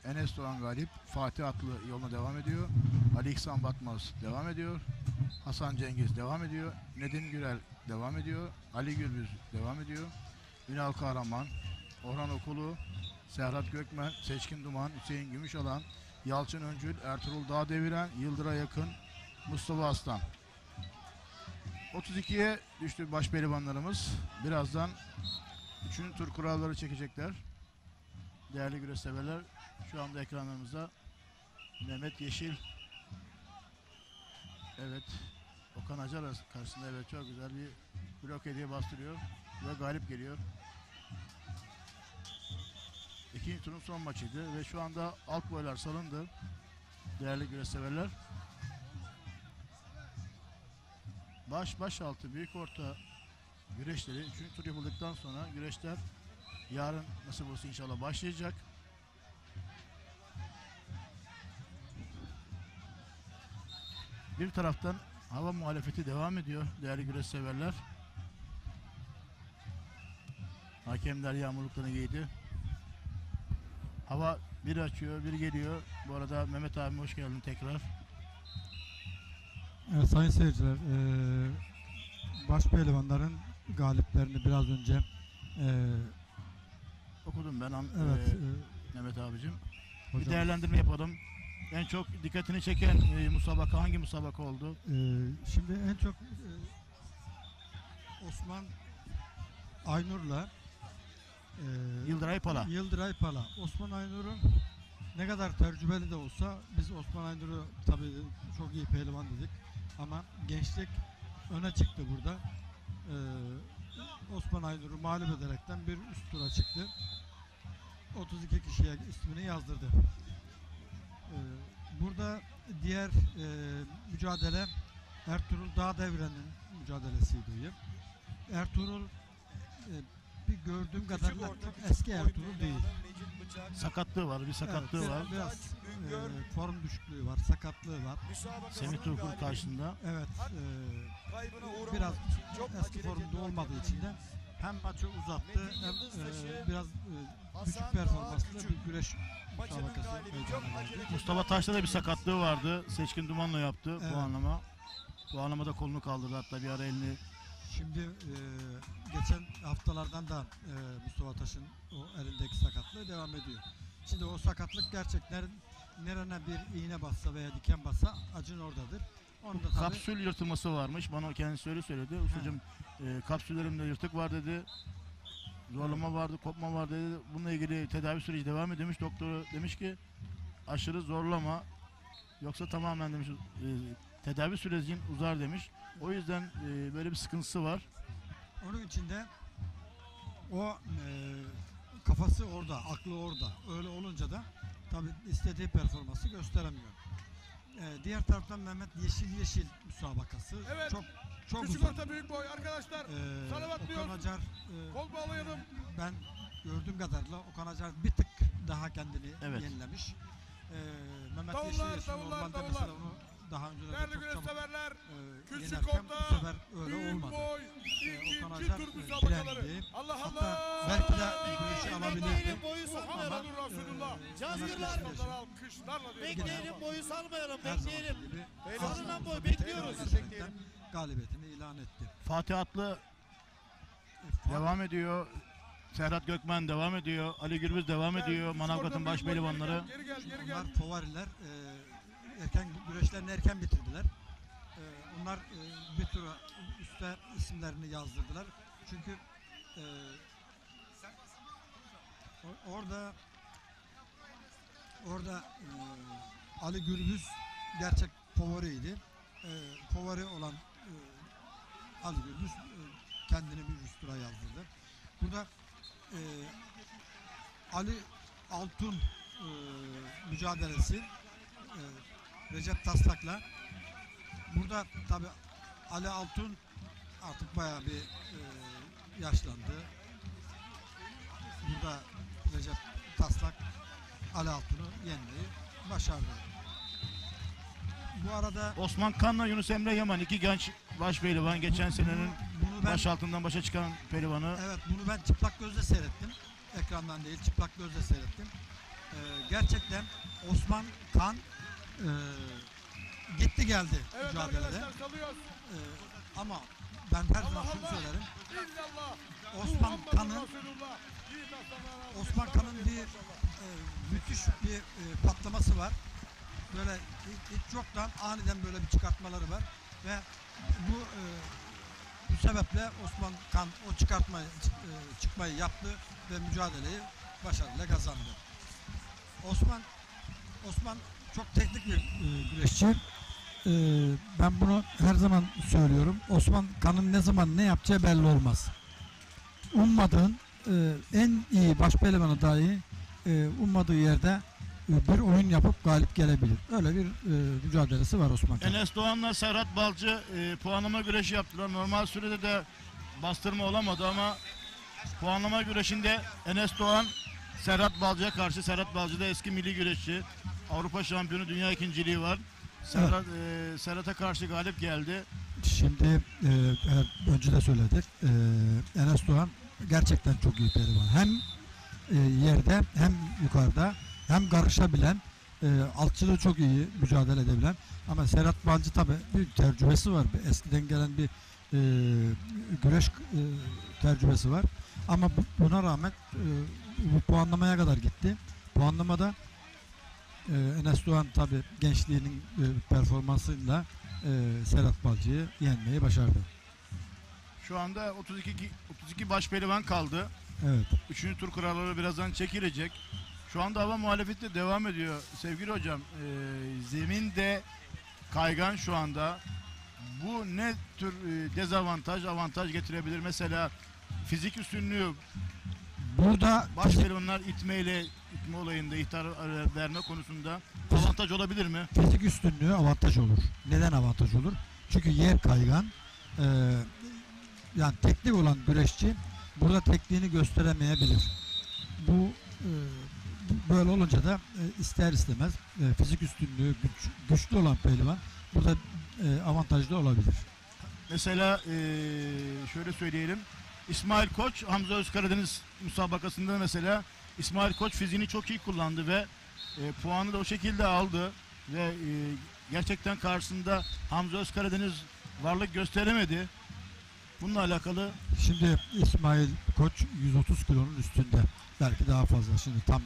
Enes Doğan galip. Fatih Atlı yoluna devam ediyor. Ali İhsan Batmaz devam ediyor. Hasan Cengiz devam ediyor. Nedim Gürel devam ediyor. Ali Gürbüz devam ediyor. Ünal Kahraman, Orhan Okulu, Serhat Gökmen, Seçkin Duman, Hüseyin Gümüşalan, Yalçın Öncül, Ertuğrul Dağdeviren, Yıldıra Yakın, Mustafa Aslan. 32'ye düştü baş pehlivanlarımız. Birazdan 3. tur kuralları çekecekler. Değerli güreş severler, şu anda ekranlarımızda Mehmet Yeşil. Evet, Okan Acar karşısında evet çok güzel bir blok hediye bastırıyor ve galip geliyor. İkinci turun son maçıydı ve şu anda alt boylar salındı. Değerli güreş severler. Baş altı büyük orta güreşleri 3. tur yapıldıktan sonra güreşler yarın nasıl olsa inşallah başlayacak. Bir taraftan hava muhalefeti devam ediyor değerli güreş severler. Hakemler yağmurluklarını giydi. Hava bir açıyor, bir geliyor. Bu arada Mehmet abi hoş geldin tekrar. Evet, sayın seyirciler, baş pehlivanların galiplerini biraz önce okudum ben. Evet, Mehmet abicim. hocam, Bir değerlendirme yapalım. En çok dikkatini çeken musabaka hangi musabaka oldu? Şimdi en çok Osman Aynur'la Yıldıray Pala. Yıldıray Pala. Osman Aynur'un ne kadar tecrübeli de olsa biz Osman Aynur'u tabii çok iyi pehlivan dedik ama gençlik öne çıktı burada. Osman Aynur'u mağlup ederekten bir üst tura çıktı. 32 kişiye ismini yazdırdı. Burada diğer mücadele Ertuğrul Dağdeviren'in mücadelesiydi. Ertuğrul bir gördüğüm kadarıyla çok eski Ertuğrul değil. Sakatlığı var, bir sakatlığı Evet, var. biraz form düşüklüğü var, sakatlığı var. Semih Turkur karşında. Evet, biraz eski formda olmadığı için de hem maçı uzattı hem biraz düşük performanslı bir güreş müsabakası meydana geldi. Mustafa Taş'ta da bir sakatlığı vardı. Seçkin Duman'la yaptı Evet. puanlama. Puanlamada kolunu kaldırdı, hatta bir ara elini. Şimdi geçen haftalardan da Mustafa Taş'ın o elindeki sakatlığı devam ediyor. Şimdi o sakatlık gerçekten nerene bir iğne bassa veya diken bassa acın oradadır. Onu da tabii, Kapsül yırtılması varmış. Bana kendisi öyle söyledi. Ustacığım kapsüllerimde yırtık var dedi. Zorlama vardı, kopma vardı dedi. Bununla ilgili tedavi süreci devam ediyormuş. Doktor demiş ki aşırı zorlama, yoksa tamamen demiş tedavi sürecin uzar demiş. O yüzden böyle bir sıkıntısı var. onun için de o kafası orada, aklı orada. Öyle olunca da tabii istediği performansı gösteremiyor. Diğer taraftan Mehmet Yeşil müsabakası. Evet. Çok Küçük uzun. orta büyük boy arkadaşlar. Salavat Okan Acar, Kol bağlayalım. ben gördüğüm kadarıyla Okan Acar bir tık daha kendini Evet. yenilemiş. Mehmet Davullar, Yeşil davullar, normalde davullar. mesela onu daha önce de Değerli çok güreş çabuk severler. Küçük yenerken bu orta. sefer öyle Büyük olmadı. boy. Okan İkinci Acar tur müsabakaları. direndi. Allah Hatta Allah. belki de bu işi alabilirdi. Bekleyelim, boyu Muhammed salmayalım. Resulullah. Cazgırlar. Onları alkışlarla diyor. Bekleyelim, boyu salmayalım. Her zamanki Bekleyelim. gibi Salınan boy bekliyoruz. gerçekten galibiyetini ilan etti. Fatih Atlı devam ediyor. Serhat Gökmen devam ediyor. Ali Gürbüz devam ediyor. Manavgat'ın baş pehlivanları. Geri gel. Bunlar favoriler. Erken güreşlerini erken bitirdiler. Onlar bir tura üstte isimlerini yazdırdılar. Çünkü orada Ali Gürbüz gerçek favoriydi. Favori olan Ali Gürbüz kendini bir üst tura yazdırdı. Burada Ali Altun mücadelesi Recep Taslak'la. Burada tabi Ali Altun artık bayağı bir yaşlandı. Burada Recep Taslak Ali Altun'u yenmeyi başardı. Bu arada Osman Kan'la Yunus Emre Yaman, iki genç baş pehlivan. Geçen senenin bunu ben, baş altından başa çıkan pehlivanı. evet, bunu ben çıplak gözle seyrettim. Ekrandan değil, çıplak gözle seyrettim. Gerçekten Osman Kan gitti geldi Evet mücadelede. arkadaşlar çalıyor. Ama ben her zaman Allah şunu Allah. söylerim. İllallah. Osman Muhammedur Kan'ın Resulullah. Yiğit aslanlar alkış. Osman Kan'ın bir müthiş bir patlaması var. Böyle hiç yoktan aniden böyle bir çıkartmaları var ve bu sebeple Osman Kan o çıkmayı yaptı ve mücadeleyi başarıyla kazandı. Osman çok teknik bir güreşçi. Ben bunu her zaman söylüyorum. Osman Kan'ın ne zaman ne yapacağı belli olmaz. Ummadığın en iyi başpehlivanı dahi ummadığı yerde bir oyun yapıp galip gelebilir. Öyle bir mücadelesi var Osman Kan. Enes Doğan'la Serhat Balcı puanlama güreşi yaptılar. Normal sürede de bastırma olamadı ama puanlama güreşinde Enes Doğan Serhat Balcı'ya karşı, Serhat Balcı da eski milli güreşçi. Avrupa şampiyonu, dünya ikinciliği var. Serhat'a karşı galip geldi. Şimdi önce de söyledik. Enes Doğan gerçekten çok iyi pehlivan. Hem yerde hem yukarıda hem karışabilen, altçılığı çok iyi mücadele edebilen. Ama Serhat Balcı tabi bir tecrübesi var. Eskiden gelen bir güreş tecrübesi var. Ama buna rağmen bu puanlamaya kadar gitti. Puanlamada Enes Doğan tabi gençliğinin performansıyla Serhat Balcı'yı yenmeyi başardı. Şu anda 32 başpehlivan kaldı. Evet. 3. tur kuralları birazdan çekilecek. Şu anda hava muhalefeti de devam ediyor. Sevgili hocam, zemin de kaygan şu anda. Bu ne tür dezavantaj, avantaj getirebilir? Mesela fizik üstünlüğü, Burada başpehlivanlar itme olayında, ihtar verme konusunda avantaj olabilir mi? fizik üstünlüğü avantaj olur. Neden avantaj olur? Çünkü yer kaygan. Yani teknik olan güreşçi burada tekniğini gösteremeyebilir. Bu böyle olunca da ister istemez fizik üstünlüğü güçlü olan pehlivan burada avantajlı olabilir. Mesela şöyle söyleyelim. İsmail Koç, Hamza Özkaradeniz müsabakasında mesela İsmail Koç fiziğini çok iyi kullandı ve puanı da o şekilde aldı ve gerçekten karşısında Hamza Özkaradeniz varlık gösteremedi. Bununla alakalı Şimdi İsmail Koç 130 kilonun üstünde. Belki daha fazla. Şimdi tam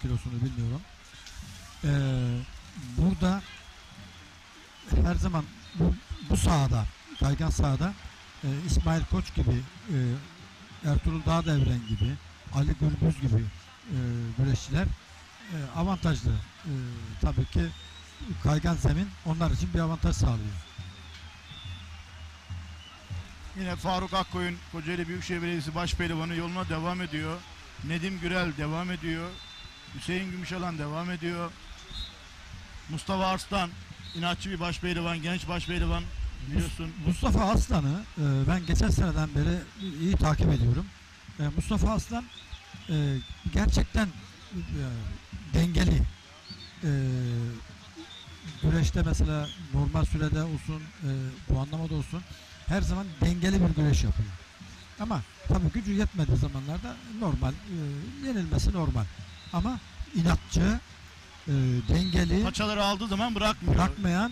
kilosunu bilmiyorum. Burada her zaman bu sahada, kaygan sahada İsmail Koç gibi, Ertuğrul Dağdevren gibi, Ali Gürbüz gibi güreşçiler avantajlı. Tabii ki kaygan zemin onlar için bir avantaj sağlıyor. yine Faruk Akkoyun Kocaeli Büyükşehir Belediyesi Başpehlivanı yoluna devam ediyor. Nedim Gürel devam ediyor. Hüseyin Gümüşalan devam ediyor. Mustafa Arslan inatçı bir başpehlivan, genç başpehlivan biliyorsun. Mustafa Aslan'ı ben geçen seneden beri iyi takip ediyorum. Mustafa Aslan gerçekten dengeli. Güreşte mesela normal sürede olsun, puanlamada olsun her zaman dengeli bir güreş yapıyor. Ama tabii gücü yetmediği zamanlarda normal, yenilmesi normal. Ama inatçı, dengeli, Paçaları aldığı zaman bırakmıyor. bırakmayan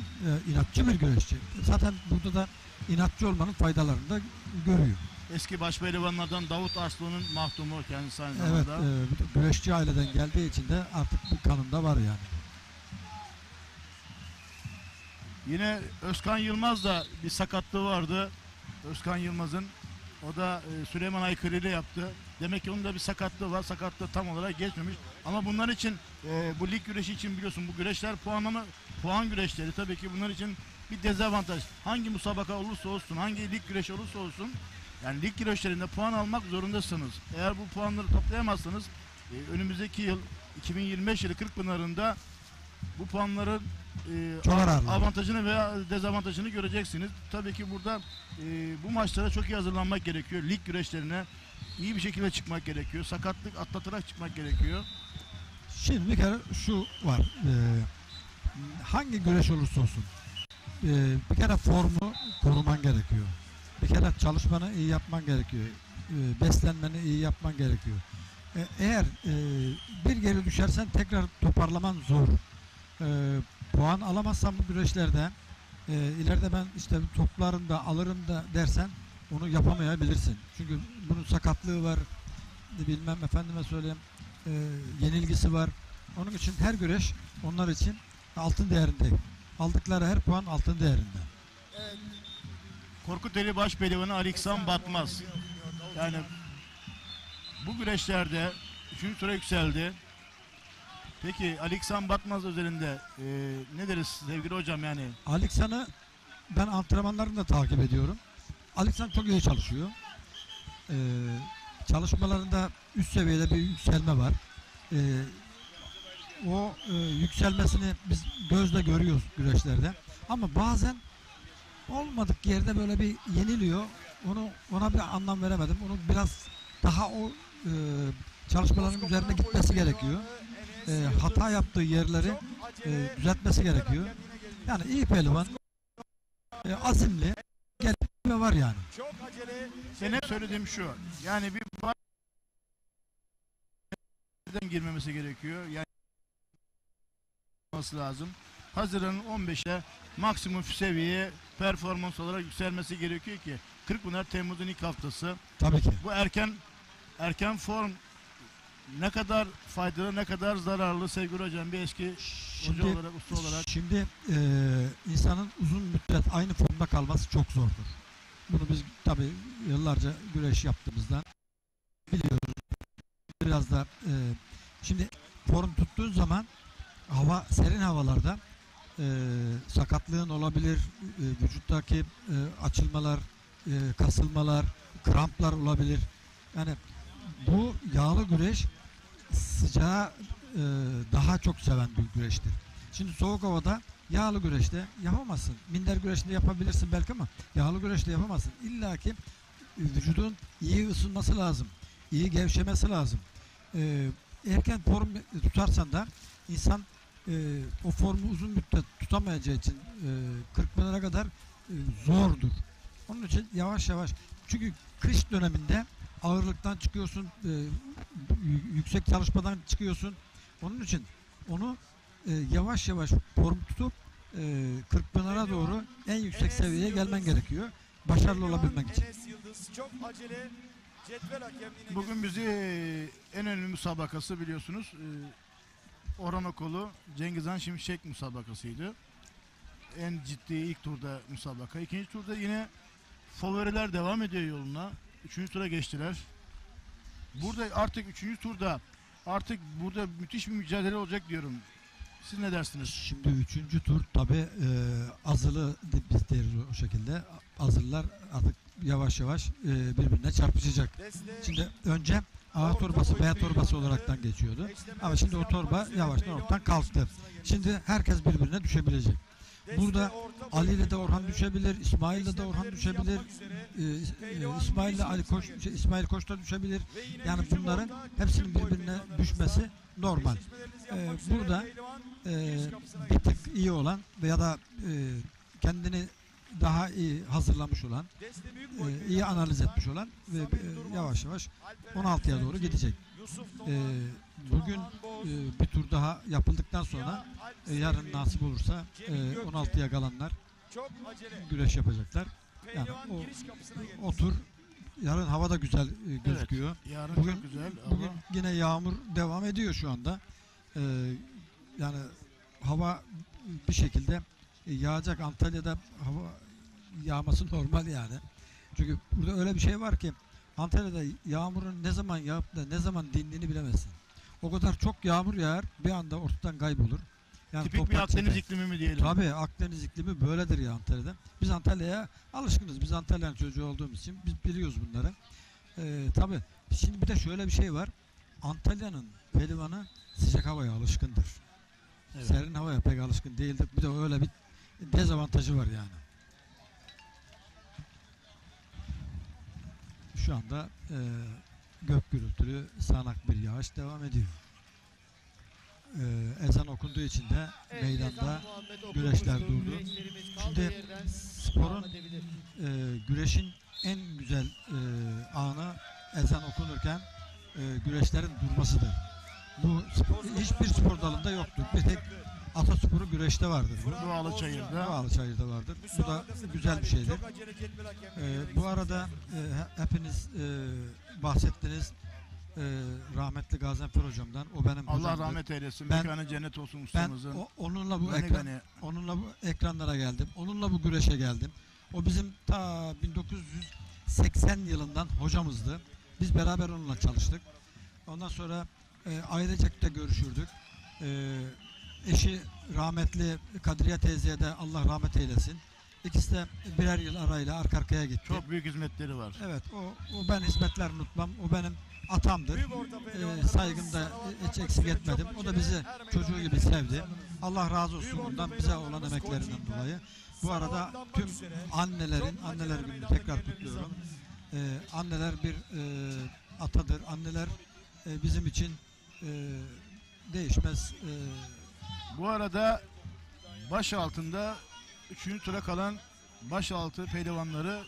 inatçı bir güreşçi. Zaten burada da inatçı olmanın faydalarını da görüyor. Eski başpehlivanlardan Davut Arslan'ın mahdumu kendisi aynı Evet, zamanda. güreşçi aileden geldiği için de artık bir kanında var yani. Yine Özkan Yılmaz da bir sakatlığı vardı. Özkan Yılmaz'ın. O da Süleyman Aykırı ile yaptı. Demek ki onun da bir sakatlığı var. Sakatlığı tam olarak geçmemiş. Ama bunlar için bu lig güreşi için biliyorsun bu güreşler puan güreşleri. Tabii ki bunlar için bir dezavantaj. Hangi musabaka olursa olsun, hangi lig güreşi olursa olsun yani lig güreşlerinde puan almak zorundasınız. Eğer bu puanları toplayamazsanız önümüzdeki yıl 2025 yılı Kırkpınar'ında bu puanların Çok zararlı. avantajını veya dezavantajını göreceksiniz. Tabii ki burada bu maçlara çok iyi hazırlanmak gerekiyor. Lig güreşlerine iyi bir şekilde çıkmak gerekiyor. Sakatlık atlatarak çıkmak gerekiyor. Şimdi bir kere şu var. Hangi güreş olursa olsun bir kere formu koruman gerekiyor. Bir kere çalışmanı iyi yapman gerekiyor. Beslenmeni iyi yapman gerekiyor. Eğer bir geri düşersen tekrar toparlaman zor. Puan alamazsan bu güreşlerde ileride ben işte toplarım da alırım da dersen onu yapamayabilirsin. Çünkü bunun sakatlığı var, bilmem efendime söyleyeyim, yenilgisi var. Onun için her güreş onlar için altın değerinde. Aldıkları her puan altın değerinde. Korkuteli Başpehlivanı Ali İhsan Batmaz. Yani bu güreşlerde 3. tura yükseldi. Peki Ali İhsan Batmaz üzerinde ne deriz sevgili hocam yani? Aleksan'ı ben antrenmanlarını da takip ediyorum. Aleksan çok iyi çalışıyor. Çalışmalarında üst seviyede bir yükselme var. O yükselmesini biz gözle görüyoruz güreşlerde. Ama bazen olmadık yerde böyle bir yeniliyor. Ona bir anlam veremedim. Onu biraz daha o çalışmaların üzerine gitmesi gerekiyor. Hata yaptığı yerleri düzeltmesi gerekiyor. Yani iyi pehlivan, azimli, gelişme var yani. Çok acele. Benim söylediğim şu. Yani bir bardan girmemesi gerekiyor. Yani olması lazım. Haziran'ın 15'e maksimum seviyeye performans olarak yükselmesi gerekiyor ki Kırkpınar Temmuz'un ilk haftası. Tabii ki. Bu erken form ne kadar faydalı ne kadar zararlı sevgili hocam, bir eski hoca olarak, usta olarak. Şimdi insanın uzun müddet aynı formda kalması çok zordur. Bunu biz tabii yıllarca güreş yaptığımızdan biliyoruz. Biraz da şimdi form tuttuğun zaman serin havalarda sakatlığın olabilir, vücuttaki açılmalar, kasılmalar, kramplar olabilir. Yani bu yağlı güreş sıcağı daha çok seven bir güreştir. Şimdi soğuk havada yağlı güreşte yapamazsın. Minder güreşinde yapabilirsin belki ama yağlı güreşte yapamazsın. İlla ki vücudun iyi ısınması lazım. İyi gevşemesi lazım. Erken form tutarsan da insan o formu uzun müddet tutamayacağı için 40 kadar zordur. Onun için yavaş yavaş, çünkü kış döneminde ağırlıktan çıkıyorsun, yüksek çalışmadan çıkıyorsun. Onun için onu yavaş yavaş form tutup Kırkpınar'a doğru en yüksek seviyeye gelmen gerekiyor. Başarılı olabilmek için. Enes Yıldız çok acele. Cetvel hakemliğine Bugün bizi en önemli müsabakası biliyorsunuz Orhan Okulu Cengiz Han Şimşek müsabakasıydı. En ciddi ilk turda müsabaka. İkinci turda yine favoriler devam ediyor yoluna. Üçüncü tura geçtiler. Burada artık üçüncü turda artık burada müthiş bir mücadele olacak diyorum. Siz ne dersiniz? Şimdi üçüncü tur tabi azılı biz deriz o şekilde. Azıllar artık yavaş yavaş birbirine çarpışacak. Şimdi önce A torbası B torbası olaraktan geçiyordu. Ama şimdi o torba yavaştan ortadan kalktı. Şimdi herkes birbirine düşebilecek. Burada Ali ile de Orhan düşebilir, İsmail ile de Orhan düşebilir, İsmail ile İsmail Koç da düşebilir. Yani bunların hepsinin birbirine düşmesi normal. Burada bir tık iyi olan veya da kendini daha iyi hazırlamış olan, iyi analiz etmiş olan ve yavaş yavaş 16'ya doğru gidecek. Bugün bir tur daha yapıldıktan sonra yarın nasip olursa 16'ya kalanlar güreş yapacaklar. Yani o tur yarın hava da güzel gözüküyor. Evet, yarın Bugün, çok güzel. bugün yine yağmur devam ediyor şu anda. Yani hava bir şekilde yağacak. Antalya'da hava yağması normal yani. Çünkü burada öyle bir şey var ki Antalya'da yağmurun ne zaman yağıp da ne zaman dindiğini bilemezsin. O kadar çok yağmur yağar, bir anda ortadan kaybolur. Yani tipik bir Akdeniz iklimi mi diyelim? Tabii Akdeniz iklimi böyledir ya Antalya'da. Biz Antalya'ya alışkınız. Biz Antalya'nın çocuğu olduğumuz için biz biliyoruz bunları. Tabii şimdi bir de şöyle bir şey var. Antalya'nın pehlivanı sıcak havaya alışkındır. Evet. Serin havaya pek alışkın değildir. Bir de öyle bir dezavantajı var yani. Şu anda gök gürültülü sağanak bir yağış devam ediyor. Ezan okunduğu için de meydanda güreşler durdu. Şimdi sporun güreşin en güzel anı ezan okunurken güreşlerin durmasıdır. Bu hiçbir spor dalında yoktur. Bir tek atasporu güreşte vardır. Doğalı Çayır'da. Doğalı Çayır'da vardır. Bu da güzel bir şeydir. Çok acele cetvel hakemliği. Bu arada hepiniz bahsettiniz rahmetli Gazanfer hocamdan. O benim Allah hocamdır. rahmet eylesin. Ben- Mekanı cennet olsun Ben ustamızın. onunla bu Gani ekran, gani. onunla bu ekranlara geldim. Onunla bu güreşe geldim. O bizim ta 1980 yılından hocamızdı. Biz beraber onunla çalıştık. Ondan sonra ailecek de görüşürdük. Eşi rahmetli Kadriye teyzeye de Allah rahmet eylesin. İkisi de birer yıl arayla arka arkaya gitti. Çok büyük hizmetleri var. Evet, o ben hizmetler unutmam. O benim atamdır. Büyük orta pehlivanlarımız Saygımda hiç eksik etmedim. O da bizi çocuğu gibi sevdi. Allah razı olsun ondan, bize olan emeklerinden dolayı. Bu arada tüm annelerin anneler gününü tekrar kutluyorum. Anneler bir atadır. Anneler bizim için değişmez. Bu arada baş altında 3. tura kalan başaltı pehlivanları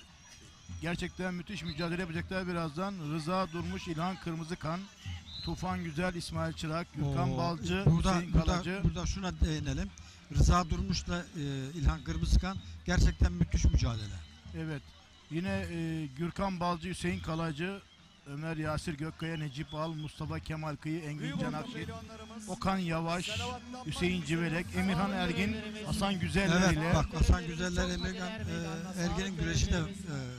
gerçekten müthiş mücadele yapacaklar birazdan. Rıza Durmuş, İlhan Kırmızıkan, Tufan Güzel, İsmail Çırak, Gürkan O, Balcı, burada, Hüseyin Kalacı. burada şuna değinelim. Rıza Durmuş'la İlhan Kırmızıkan gerçekten müthiş mücadele. Evet. Yine Gürkan Balcı, Hüseyin Kalacı, Ömer Yasir Gökkaya, Necip Al, Mustafa Kemal Kıyı, Engin Büyük Can orta Akşit, pehlivanlarımız Okan Yavaş, Selahattin Hüseyin Civelek, Emirhan Ergin, Hasan Güzeller Evet, ile bak Hasan Güzeller, Emirgan, Ergen'in güreşi de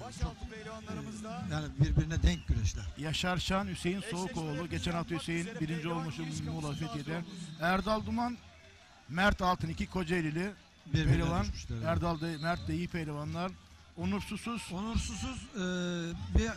başaltı pehlivanlarımız da yani birbirine denk güreşler. Yaşar Şan, Hüseyin Soğukoğlu, geçen hafta Hüseyin birinci olmuşum Muğla Fethiye'de. Erdal Duman, Mert Altın, iki Kocaelili Birbirine pehlivan. düşmüşler. Evet. Erdal da Mert de iyi pehlivanlar. Onur Susuz, Onursuzsuz bir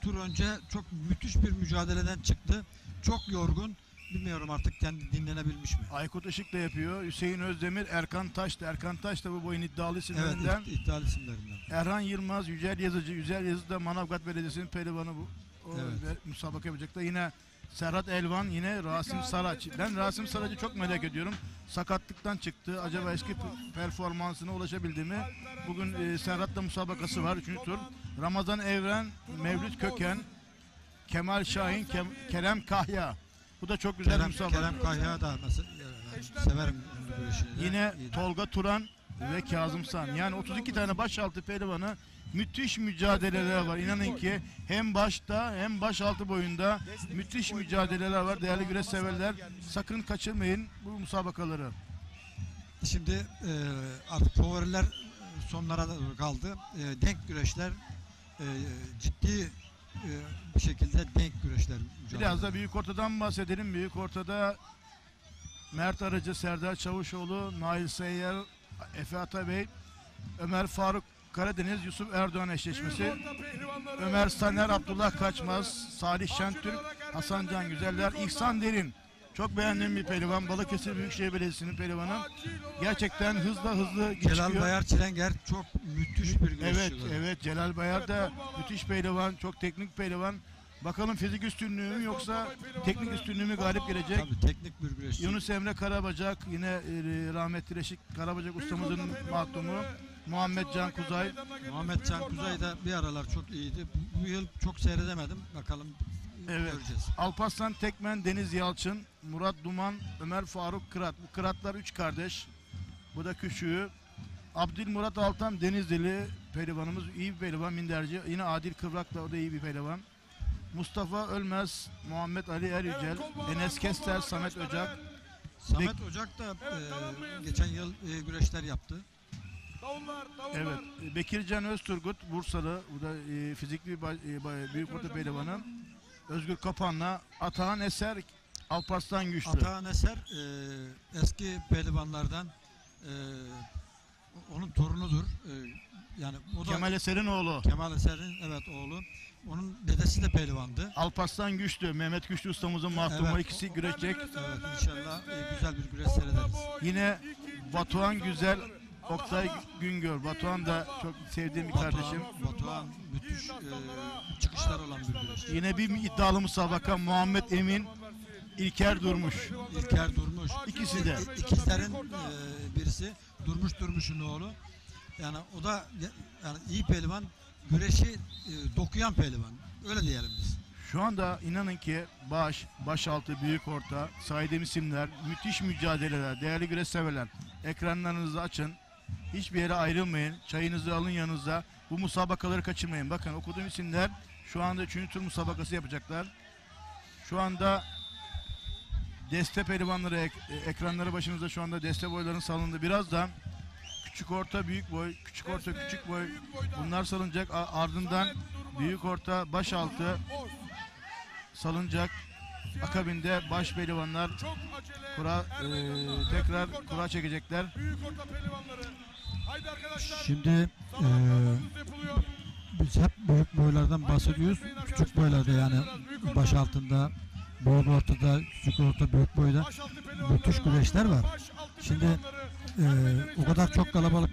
tur önce çok müthiş bir mücadeleden çıktı. Çok yorgun. Bilmiyorum artık kendi dinlenebilmiş mi? Aykut Işık da yapıyor. Hüseyin Özdemir, Erkan Taş da. Erkan Taş da bu boyun iddialı Evet, isimlerinden. iddialı isimlerinden. Erhan Yılmaz, Yücel Yazıcı. Yücel Yazıcı da Manavgat Belediyesi'nin pehlivanı bu. O Evet. ve müsabaka yapacak da. Yine Serhat Elvan, yine Rasim Saraç. Ben Rasim Saraç'ı çok merak ediyorum. Sakatlıktan çıktı. Acaba eski performansına ulaşabildi mi? Bugün Serhat'la müsabakası var. 3. tur. Ramazan Evren, Mevlüt Köken, Kemal Şahin, Kerem Kahya. Bu da çok güzel bir müsabaka. Kerem Kahya da mesela severim bu güreşini de. Yine İyi de. Tolga Turan ve Kazım San. Yani 32 tane başaltı pehlivanı, müthiş mücadeleler var. İnanın ki hem başta hem başaltı boyunda müthiş mücadeleler var. Değerli güreş severler, sakın kaçırmayın bu müsabakaları. Şimdi artık favoriler sonlara doğru kaldı. Denk güreşler ciddi bir şekilde denk güreşler mücadele. Biraz da büyük ortadan bahsedelim. Büyük ortada Mert Arıcı, Serdar Çavuşoğlu, Nail Seyyar, Efe Atabey, Ömer Faruk Karadeniz, Yusuf Erdoğan eşleşmesi. Ömer Saner, Abdullah Kaçmaz, Salih Şentürk, Hasan Can Güzeller, İhsan Derin. Çok beğendiğim bir pehlivan. Balıkesir Büyükşehir Belediyesi'nin pehlivanı. Gerçekten hızlı Celal geçiyor. Bayar Çilenger çok müthiş bir güreşçi. Evet, evet. Celal Bayar da müthiş pehlivan, çok teknik pehlivan. Bakalım fizik üstünlüğü mü yoksa teknik üstünlüğü mü galip gelecek? Tabii teknik bir güreşçi. Yunus Emre Karabacak, yine rahmetli Reşit Karabacak ustamızın mahdumu. Muhammed Can Kuzay. Muhammed Can Kuzay da bir aralar çok iyiydi. Bu yıl çok seyredemedim. Bakalım Evet. göreceğiz. Alparslan Tekmen, Deniz Yalçın, Murat Duman, Ömer Faruk Kırat. Bu Kıratlar 3 kardeş. Bu da küçüğü. Abdülmurat Altan, Denizlili pehlivanımız, iyi bir pehlivan, minderci. Yine Adil Kıvrak da, o da iyi bir pehlivan. Mustafa Ölmez, Muhammed Ali Eryücel, Enes Kester, Samet Ocak. Samet Ocak da geçen yıl güreşler yaptı. Evet. Bekircan Özturgut, Bursalı. Bu da fizikli büyük orta pehlivanı. Özgür Kapan'la Atahan Eser, Alparslan Güçlü. Atahan Eser eski pehlivanlardan onun torunudur. Yani o da Kemal Eser'in oğlu. Kemal Eser'in evet oğlu. Onun dedesi de pehlivandı. Alparslan Güçlü, Mehmet Güçlü ustamızın mahdumu, Evet. ikisi güreşecek. Evet inşallah güzel bir güreş seyrederiz. Yine Batuhan Güzel, Oktay Güngör. Batuhan da çok sevdiğim bir kardeşim. Batuhan müthiş çıkışlar olan bir güreşçi. Yine bir iddialı müsabaka, Muhammed Emin, İlker Durmuş. İlker Durmuş. İkisi de. İkizlerin birisi Durmuş'un oğlu. Yani o da yani iyi pehlivan, güreşi dokuyan pehlivan. Öyle diyelim biz. Şu anda inanın ki başaltı, büyük orta, saydığım isimler, müthiş mücadeleler, değerli güreş severler. Ekranlarınızı açın. Hiçbir yere ayrılmayın. Çayınızı alın yanınıza. Bu musabakaları kaçırmayın. Bakın okuduğum isimler şu anda 3. tur musabakası yapacaklar. Şu anda deste pehlivanları ekranları başımızda, şu anda deste boyların salındı. Birazdan küçük orta, büyük boy, küçük orta, küçük boy bunlar salınacak. Ardından büyük orta, başaltı salınacak. Akabinde baş pehlivanlar tekrar kura çekecekler. Şimdi biz hep büyük boylardan bahsediyoruz. Küçük boylarda yani baş altında, boy ortada, küçük orta, büyük boyda müthiş güreşler var. Şimdi o kadar çok kalabalık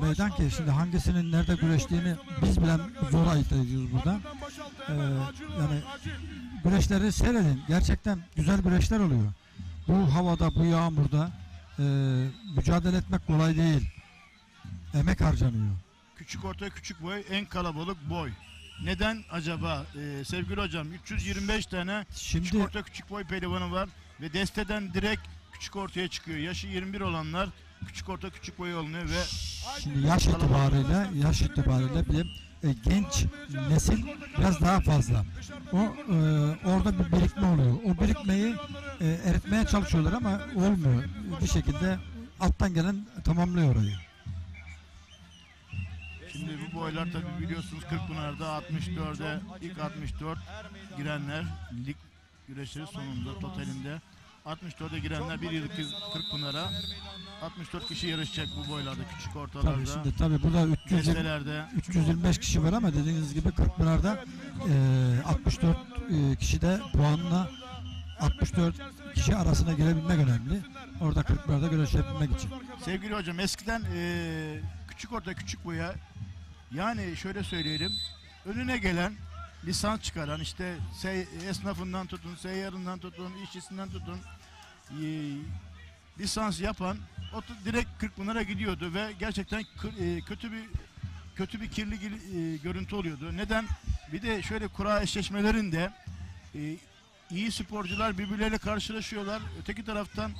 meydan ki şimdi hangisinin nerede güreştiğini biz bile zor ayırt ediyoruz burada. Yani güreşleri seyredin. Gerçekten güzel güreşler oluyor. Bu havada, bu yağmurda mücadele etmek kolay değil. Emek harcanıyor. Küçük orta, küçük boy, en kalabalık boy. Neden acaba sevgili hocam? 325 tane Şimdi küçük orta, küçük boy pehlivanı var ve desteden direkt küçük ortaya çıkıyor. Yaşı 21 olanlar küçük orta, küçük boy alınıyor ve şimdi yaş itibariyle bir genç nesil biraz daha fazla. Orada bir birikme oluyor. O birikmeyi eritmeye çalışıyorlar ama olmuyor. Bir şekilde alttan gelen tamamlıyor orayı. şimdi bu boylar tabi biliyorsunuz Kırkpınar'da 64'e ilk 64 girenler lig güreşleri sonunda totalinde 64'e girenler bir yıllık Kırkpınar'a 64 kişi yarışacak bu boylarda, küçük ortalarda. Tabii şimdi burada 325 kişi var ama dediğiniz gibi Kırkpınar'da 64 kişi de puanla 64 kişi arasına girebilmek önemli. Orada Kırkpınar'da güreşebilmek için. Sevgili hocam eskiden küçük orta, küçük boya, yani şöyle söyleyelim, önüne gelen lisans çıkaran, işte esnafından tutun, seyyarından tutun, işçisinden tutun, lisans yapan direkt Kırkpınar'a gidiyordu ve gerçekten kötü bir kirli görüntü oluyordu. Neden? Bir de şöyle kura eşleşmelerinde iyi sporcular birbirleriyle karşılaşıyorlar. Öteki taraftan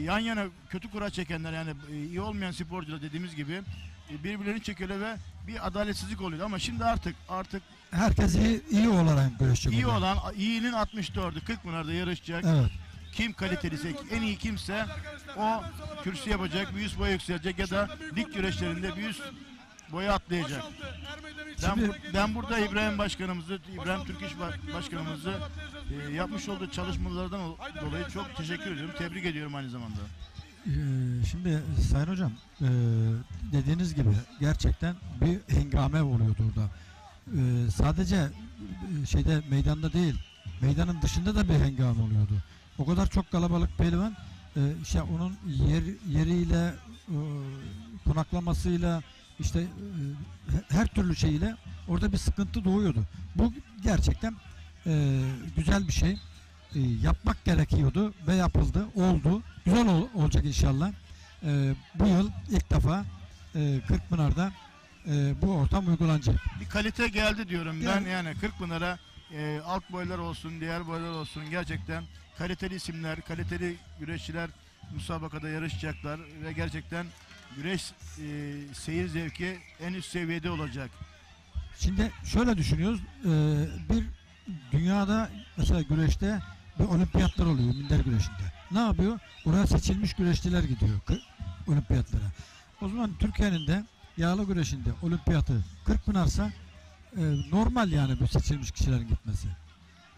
yan yana kötü kura çekenler, yani iyi olmayan sporcular dediğimiz gibi birbirlerini çekiyorlar ve bir adaletsizlik oluyor. Ama şimdi artık Herkes iyi olarak güreşecek. iyi olan, iyinin 64'ü Kırkpınar'da yarışacak. Evet. Kim kaliteliyse, en iyi kimse o kürsü yapacak, bir üst boya yükselecek ya da lig güreşlerinde bir üst boya atlayacak. Ben burada İbrahim Türk İş Başkanımızı yapmış olduğu çalışmalardan dolayı çok teşekkür ediyorum. Tebrik ediyorum aynı zamanda. Şimdi Sayın Hocam dediğiniz gibi gerçekten bir hengame oluyordu orada. Sadece meydanda değil, meydanın dışında da bir hengame oluyordu. O kadar çok kalabalık pehlivan, işte onun yeriyle, konaklamasıyla, işte her türlü şeyle orada bir sıkıntı doğuyordu. Bu gerçekten güzel bir şey. Yapmak gerekiyordu ve yapıldı, oldu. Güzel olacak inşallah. Bu yıl ilk defa Kırkpınar'da bu ortam uygulanacak. Bir kalite geldi diyorum ben, Yani- yani Kırkpınar'a alt boylar olsun, diğer boylar olsun, gerçekten kaliteli isimler, kaliteli güreşçiler müsabakada yarışacaklar ve gerçekten güreş seyir zevki en üst seviyede olacak. Şimdi şöyle düşünüyoruz. Bir dünyada mesela güreşte bir olimpiyatlar oluyor minder güreşinde. Ne yapıyor? Buraya seçilmiş güreşçiler gidiyor olimpiyatlara. O zaman Türkiye'nin de yağlı güreşinde olimpiyatı Kırkpınar'sa normal yani bu seçilmiş kişilerin gitmesi.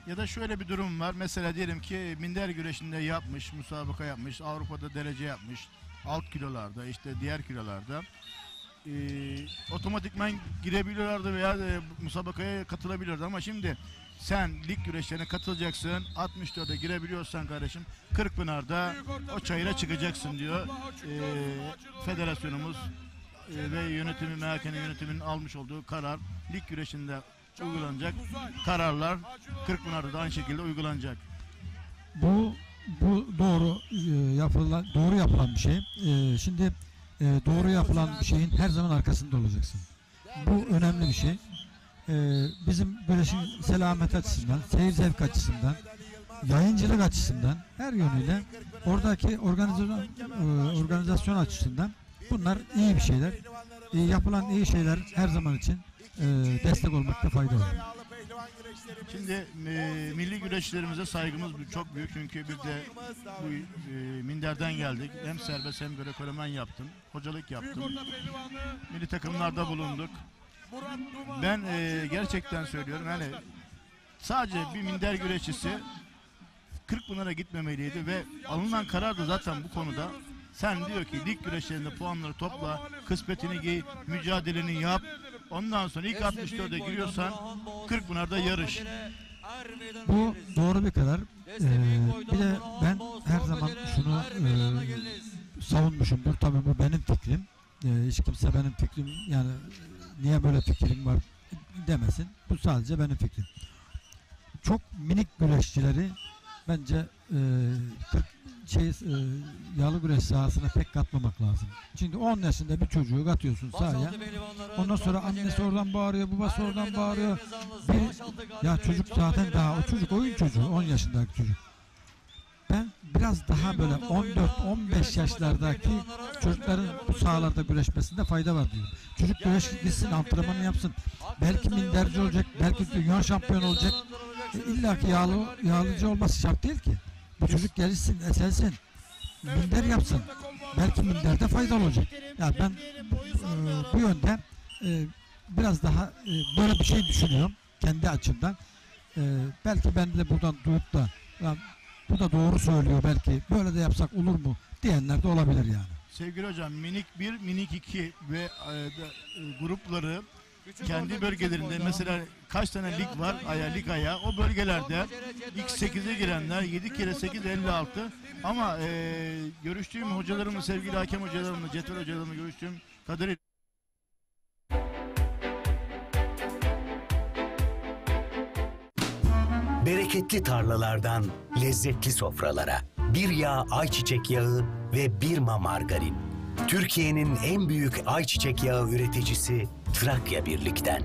Ya da şöyle bir durum var. Mesela diyelim ki minder güreşinde yapmış, müsabaka yapmış, Avrupa'da derece yapmış, alt kilolarda, işte diğer kilolarda otomatikman girebiliyorlardı veya müsabakaya katılabiliyorlardı. Ama şimdi sen lig güreşlerine katılacaksın, 64'e girebiliyorsan kardeşim Kırkpınar'da o çayıra çıkacaksın diyor federasyonumuz ve yönetimi, MHK'nin yönetiminin almış olduğu karar. Lig güreşinde uygulanacak kararlar Kırkpınar'da da aynı şekilde uygulanacak. Bu doğru yapılan bir şey. Şimdi doğru yapılan bir şeyin her zaman arkasında olacaksın. Bu önemli bir şey. bizim güreşin selamet açısından, seyir zevk açısından, yayıncılık açısından her yönüyle oradaki organizasyon açısından bunlar iyi bir şeyler. Yapılan iyi şeyler her zaman için destek olmakta fayda var. Şimdi milli güreşlerimize saygımız çok büyük çünkü bir de bu minderden geldik. Hem serbest hem Greco-Romen yaptım. Hocalık yaptım. Milli takımlarda bulunduk. Ben gerçekten söylüyorum yani sadece bir minder güreşçisi Kırkpınar'a gitmemeliydi ve alınan karar da zaten bu konuda. Sen diyor ki lig güreşlerinde puanları topla, kısmetini giy, mücadeleni yap. Ondan sonra ilk 64'e giriyorsan Kırkpınar'da yarış. Bu doğru bir karar. Bir de ben her zaman şunu savunmuşumdur. Tabii bu benim fikrim. Hiç kimse benim fikrim yani niye böyle fikrim var demesin. Bu sadece benim fikrim. Çok minik güreşçileri bence yağlı güreş sahasına pek katmamak lazım. Çünkü 10 yaşında bir çocuğu katıyorsun sahaya. Ondan sonra annesi oradan bağırıyor, babası oradan bağırıyor. Ya çocuk zaten daha o çocuk oyun çocuğu, 10 yaşındaki çocuk. Ben biraz daha böyle 14-15 yaşlardaki çocukların bu sahalarda güreşmesinde fayda var diyorum. Çocuk güreş gitsin, antrenmanı yapsın. Belki minderci olacak, belki dünya şampiyonu olacak. İlla ki yağlıcı olması şart değil ki. Bu çocuk gelişsin, eselsin. Minder yapsın. Belki minderde faydalı olacak. Yani ben bu yönde biraz daha böyle bir şey düşünüyorum kendi açımdan. Belki ben de buradan duyup da bu da doğru söylüyor belki böyle de yapsak olur mu diyenler de olabilir yani. Sevgili hocam minik 1, minik 2 ve grupları kendi bölgelerinde mesela kaç tane lig var lig ayağı o bölgelerde ilk 8'e girenler 7 kere 8 56 ama görüştüğüm hocalarımı sevgili hakem hocalarımla cetvel hocalarımla görüştüğüm kadarıyla Bereketli tarlalardan lezzetli sofralara bir yağ ayçiçek yağı ve Birma margarin. Türkiye'nin en büyük ayçiçek yağı üreticisi Trakya Birlik'ten.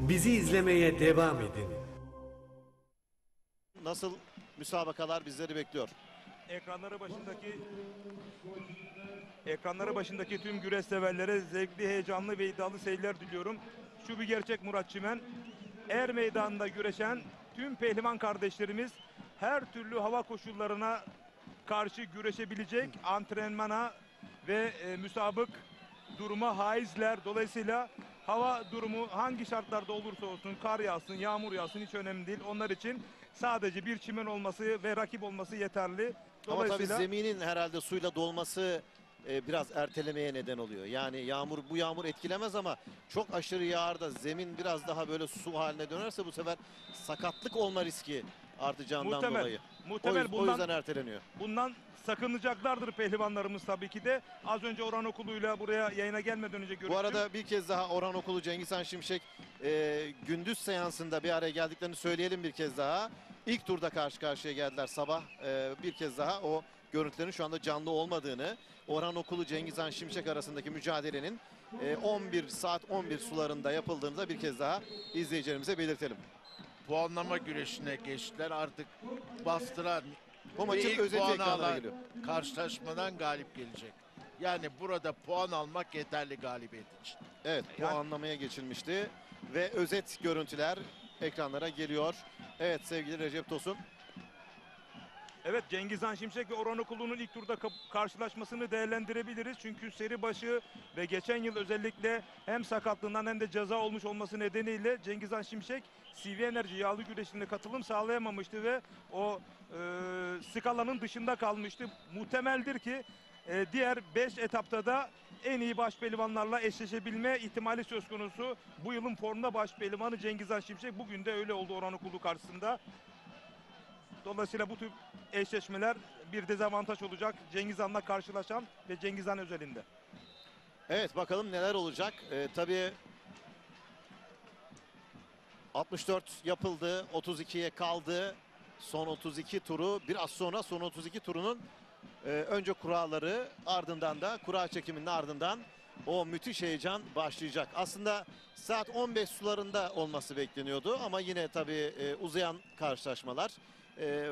Bizi izlemeye devam edin. Nasıl müsabakalar bizleri bekliyor? Ekranları başındaki tüm güreş severlere zevkli, heyecanlı ve iddialı seyirler diliyorum. Şu bir gerçek Murat Çimen. Er meydanında güreşen tüm pehlivan kardeşlerimiz her türlü hava koşullarına karşı güreşebilecek antrenmana ve müsabık duruma haizler. Dolayısıyla hava durumu hangi şartlarda olursa olsun, kar yağsın, yağmur yağsın hiç önemli değil. Onlar için sadece bir çimen olması ve rakip olması yeterli. Ama tabii zeminin herhalde suyla dolması biraz ertelemeye neden oluyor. Yani bu yağmur etkilemez ama çok aşırı yağar da zemin biraz daha böyle su haline dönerse bu sefer sakatlık olma riski artacağından dolayı. O yüzden erteleniyor. Bundan sakınacaklardır pehlivanlarımız tabii ki de. Az önce Orhan Okulu'yla buraya yayına gelmeden önce görüştüm. Bu arada bir kez daha Orhan Okulu, Cengizhan Şimşek gündüz seansında bir araya geldiklerini söyleyelim bir kez daha. İlk turda karşı karşıya geldiler sabah. Bir kez daha o görüntülerin şu anda canlı olmadığını, Orhan Okulu, Cengizhan Şimşek arasındaki mücadelenin 11 saat 11 sularında yapıldığını da bir kez daha izleyicilerimize belirtelim. Puanlama güreşine geçtiler. Artık bastıran bu maçın özeti ekranlara geliyor. Karşılaşmadan galip gelecek. Yani burada puan almak yeterli galibiyet için. Evet, puanlamaya geçilmişti ve özet görüntüler ekranlara geliyor. Evet sevgili Recep Tosun. Evet, Cengizhan Şimşek ve Orhan Okulu'nun ilk turda karşılaşmasını değerlendirebiliriz. Çünkü seri başı ve geçen yıl özellikle hem sakatlığından hem de ceza olmuş olması nedeniyle Cengizhan Şimşek CV Enerji yağlı güreşine katılım sağlayamamıştı ve o skalanın dışında kalmıştı. Muhtemeldir ki diğer 5 etapta da en iyi başpehlivanlarla eşleşebilme ihtimali söz konusu. Bu yılın formda başpehlivanı Cengizhan Şimşek. Bugün de öyle oldu Orhan Okulu karşısında. Dolayısıyla bu tür eşleşmeler bir dezavantaj olacak Cengizhan'la karşılaşan ve Cengizhan özelinde. Evet bakalım neler olacak. Tabii 64 yapıldı. 32'ye kaldı. Son 32 turu. Biraz sonra son 32 turunun önce kuralları, ardından da kura çekiminin ardından o müthiş heyecan başlayacak. Aslında saat 15 sularında olması bekleniyordu ama yine tabii uzayan karşılaşmalar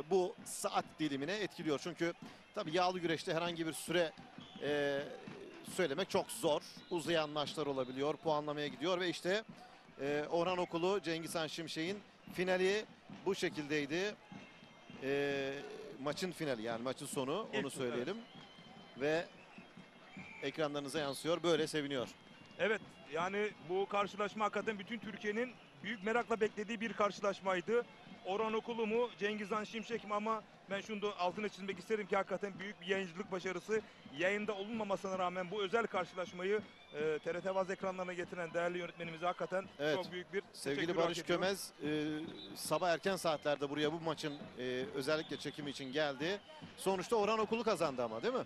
bu saat dilimine etkiliyor. Çünkü tabii yağlı güreşte herhangi bir süre söylemek çok zor. Uzayan maçlar olabiliyor, puanlamaya gidiyor ve işte Orhan Okulu, Cengiz Han Şimşek'in finali bu şekildeydi. Maçın finali, yani maçın sonu, onu söyleyelim. Ve ekranlarınıza yansıyor, böyle seviniyor. Evet, yani bu karşılaşma hakikaten bütün Türkiye'nin büyük merakla beklediği bir karşılaşmaydı. Orhan Okulu mu, Cengiz Han Şimşek mi, ama ben şunu da altına çizmek isterim ki hakikaten büyük bir yayıncılık başarısı. Yayında olunmamasına rağmen bu özel karşılaşmayı TRT Vaz ekranlarına getiren değerli yönetmenimize hakikaten çok büyük bir sevgili teşekkür hak Barış ediyor. Kömez sabah erken saatlerde buraya bu maçın özellikle çekimi için geldi. Sonuçta Orhan Okulu kazandı ama, değil mi?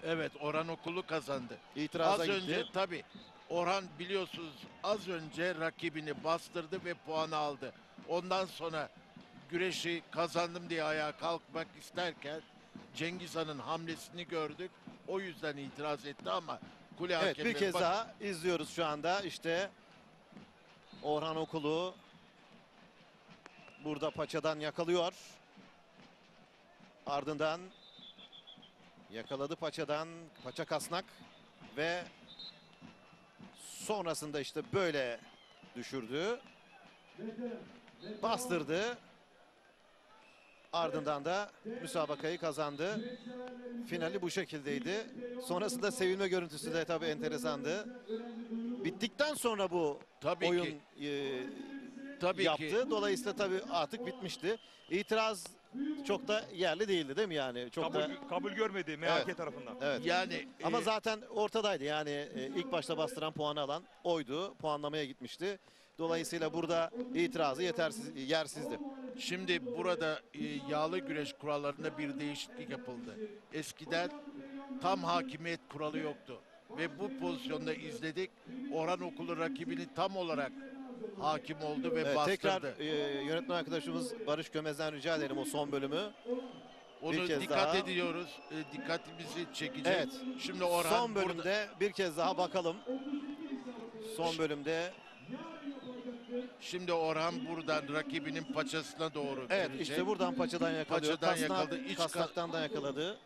Evet, Orhan Okulu kazandı. İtiraza Az gitti. önce tabii Orhan biliyorsunuz az önce rakibini bastırdı ve puanı aldı. Ondan sonra güreşi kazandım diye ayağa kalkmak isterken Cengiz Han'ın hamlesini gördük. O yüzden itiraz etti ama kule Evet, hakemi bir kez daha izliyoruz şu anda. İşte Orhan Okulu burada paçadan yakalıyor. Ardından yakaladı paçadan, paça kasnak ve sonrasında işte böyle düşürdü. Bastırdı. Ardından da müsabakayı kazandı. Finali bu şekildeydi. Sonrasında sevinme görüntüsü de tabii enteresandı. Bittikten sonra bu Tabii oyun ki. yaptı. Ki. Dolayısıyla tabii artık bitmişti. İtiraz çok da yerli değildi, değil mi yani? Çok Kabul görmedi MHK tarafından. Evet. Yani Ama zaten ortadaydı. Yani ilk başta bastıran, puanı alan oydu. Puanlamaya gitmişti. Dolayısıyla burada itirazı yersizdi. şimdi burada yağlı güreş kurallarında bir değişiklik yapıldı. Eskiden tam hakimiyet kuralı yoktu. Ve bu pozisyonda izledik. Orhan Okulu rakibini tam olarak hakim oldu ve Evet, bastırdı. tekrar yönetmen arkadaşımız Barış Gömez'den rica edelim o son bölümü. Onu bir kez dikkat daha. ediyoruz. Dikkatimizi çekecek. Evet. Şimdi Orhan Son bölümde bir kez daha bakalım. Son bölümde. Şimdi Orhan buradan rakibinin paçasına doğru Evet, gelecek. işte buradan paçadan yakalıyor. Paçadan yakaladı. İç Kasnaktan da yakaladı.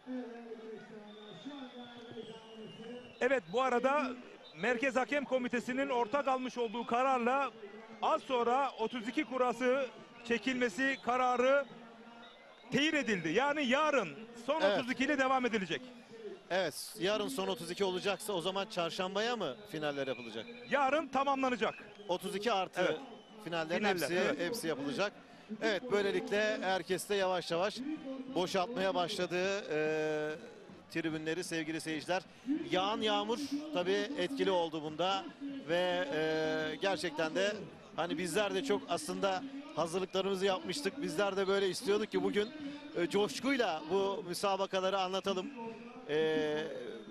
Evet, bu arada Merkez Hakem Komitesi'nin ortak almış olduğu kararla az sonra 32 kurası çekilmesi kararı teyit edildi. Yani yarın son 32 ile devam edilecek. Evet, yarın son 32 olacaksa o zaman çarşambaya mı finaller yapılacak? Yarın tamamlanacak. 32 artı finallerin hepsi yapılacak. Evet, böylelikle herkes de yavaş yavaş boşaltmaya başladı tribünleri sevgili seyirciler. Yağan yağmur tabii etkili oldu bunda ve gerçekten de hani bizler de çok aslında hazırlıklarımızı yapmıştık. Bizler de böyle istiyorduk ki bugün coşkuyla bu müsabakaları anlatalım.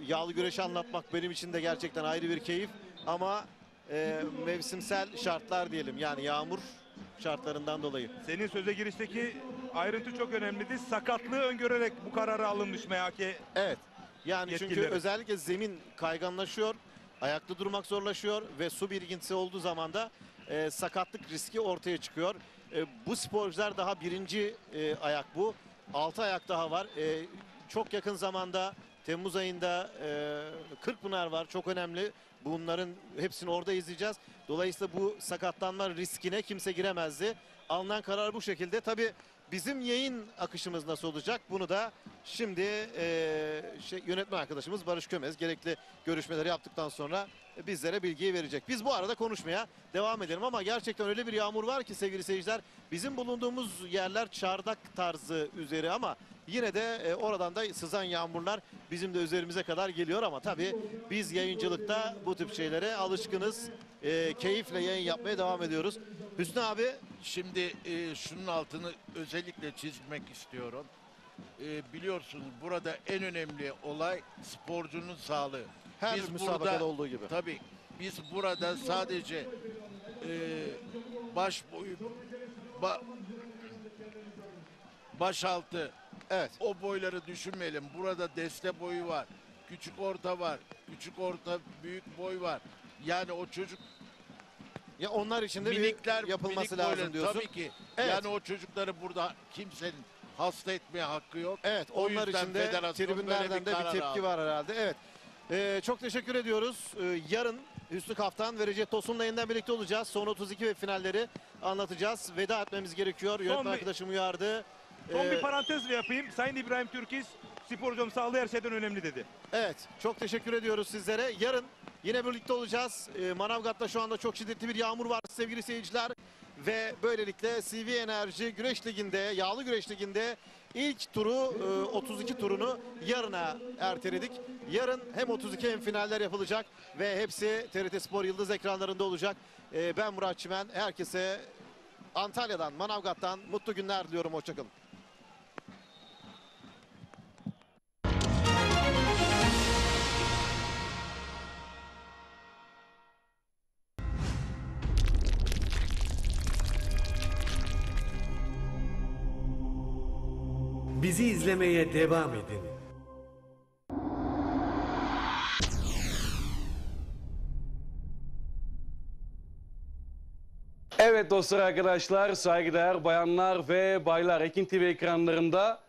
Yağlı güreşi anlatmak benim için de gerçekten ayrı bir keyif ama mevsimsel şartlar diyelim, yani yağmur şartlarından dolayı. Senin söze girişteki ayrıntı çok önemliydi. Sakatlığı öngörerek bu kararı alınmış MHK. Evet. Yani çünkü yetkilileri. özellikle zemin kayganlaşıyor, ayakta durmak zorlaşıyor ve su birikintisi olduğu zaman da sakatlık riski ortaya çıkıyor. Bu sporcular daha birinci ayak bu. 6 ayak daha var. Çok yakın zamanda Temmuz ayında Kırkpınar var. Çok önemli. Bunların hepsini orada izleyeceğiz. Dolayısıyla bu sakatlanma riskine kimse giremezdi. Alınan karar bu şekilde. Tabii bizim yayın akışımız nasıl olacak? Bunu da şimdi yönetmen arkadaşımız Barış Kömez gerekli görüşmeleri yaptıktan sonra bizlere bilgiyi verecek. Biz bu arada konuşmaya devam edelim ama gerçekten öyle bir yağmur var ki sevgili seyirciler, bizim bulunduğumuz yerler çardak tarzı üzeri ama yine de oradan da sızan yağmurlar bizim de üzerimize kadar geliyor ama tabii biz yayıncılıkta bu tip şeylere alışkınız. Keyifle yayın yapmaya devam ediyoruz. Hüsnü abi, Şimdi şunun altını özellikle çizmek istiyorum. Biliyorsunuz burada en önemli olay sporcunun sağlığı. her müsabakada olduğu gibi. Tabii biz burada sadece baş boyu, baş altı. Evet. O boyları düşünmeyelim. Burada deste boyu var. Küçük orta var. Küçük orta büyük boy var. Yani o çocuk Ya onlar için de minikler bir yapılması minik lazım boyları, diyorsun. tabii ki. Evet. Yani o çocukları burada kimsenin hasta etmeye hakkı yok. Evet, O onlar yüzden için de federasyon tribünlerden böyle de bir karar tepki aldı. var herhalde. Evet. Çok teşekkür ediyoruz. Yarın Hüsnü Kaftan ve Recep Tosun'la yeniden birlikte olacağız. Son 32 ve finalleri anlatacağız. Veda etmemiz gerekiyor. Yönetmen bir- arkadaşım uyardı. Son bir parantez yapayım. Sayın İbrahim Türkiz, sporcunun sağlığı her şeyden önemli dedi. Evet, çok teşekkür ediyoruz sizlere. Yarın yine birlikte olacağız. Manavgat'ta şu anda çok şiddetli bir yağmur var sevgili seyirciler. Ve böylelikle CV Enerji Güreş Ligi'nde, Yağlı Güreş Ligi'nde ilk turu, 32 turunu yarına erteledik. Yarın hem 32 hem finaller yapılacak ve hepsi TRT Spor Yıldız ekranlarında olacak. Ben Murat Çimen, herkese Antalya'dan, Manavgat'tan mutlu günler diliyorum. Hoşçakalın. Bizi izlemeye devam edin. Evet dostlar, arkadaşlar, saygıdeğer bayanlar ve baylar, Ekin TV ekranlarında